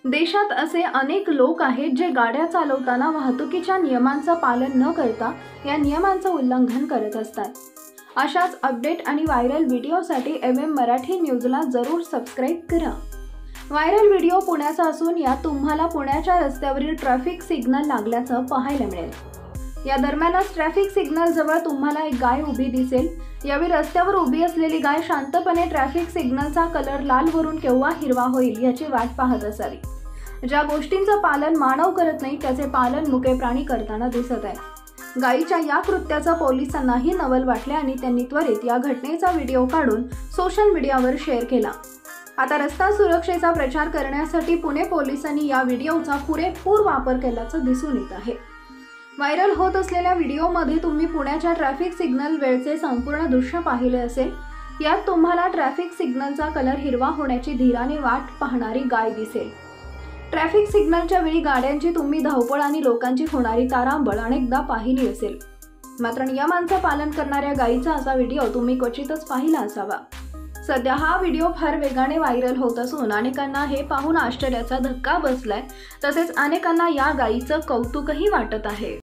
देशात असे अनेक लोक आहेत जे गाड्या चालवताना वाहतुकीच्या नियमांचं पालन न करता या नियमांचं उल्लंघन करत असतात। अशाच अपडेट आणि व्हायरल व्हिडिओसाठी MM मराठी न्यूजला जरूर सबस्क्राइब करा। व्हायरल व्हिडिओ पुण्याचा असून यात तुम्हाला पुण्याच्या रस्त्यावरील ट्रॅफिक सिग्नल लागल्याचं पाहायला मिळेल। या दरम्यानच ट्रॅफिक सिग्नल जवळ तुम्हाला एक गाय उभी दिसेल। यावेळी रस्त्यावर उभी असलेली गाय शांतपणे ट्रॅफिक सिग्नलचा कलर लाल वरून केव्हा हिरवा होईल याची वाट पाहत असावी। ज्या गोष्टींचं पालन मानव करत नाही त्याचे पालन मुके प्राणी करताना दिसत आहे। गायीच्या या कृत्याचं पोलिसांनाही नवल वाटले आणि त्यांनी त्वरित या घटनेचा व्हिडिओ काढून सोशल मीडियावर शेअर केला। आता रस्ता सुरक्षेचा प्रचार करण्यासाठी पुणे पोलिसांनी या व्हिडिओचा पुरेपूर वापर केल्याचं दिसून येत आहे। व्हायरल होत असलेल्या व्हिडिओमध्ये तुम्ही पुण्याच्या ट्रॅफिक सिग्नल वेळचे संपूर्ण दृश्य पाहिले असेल। यात तुम्हाला ट्रॅफिक सिग्नलचा कलर हिरवा होण्याची धीराने वाट पाहणारी गाय दिसेल। ट्रॅफिक सिग्नलच्या वेळी गाड्यांची तुम्ही धावपळ आणि लोकांची होणारी तारांबळ अनेकदा पाहिली असेल। मात्र नियमांचं पालन करणाऱ्या गायीचा असा व्हिडिओ तुम्ही क्वचितच पाहिला असावा। सध्या हा व्हिडिओ फार वेगाने व्हायरल होत असून अनेकांना हे पाहून आश्चर्याचा धक्का बसलाय। तसेच अनेकांना या गायीचं कौतुकही वाटत आहे।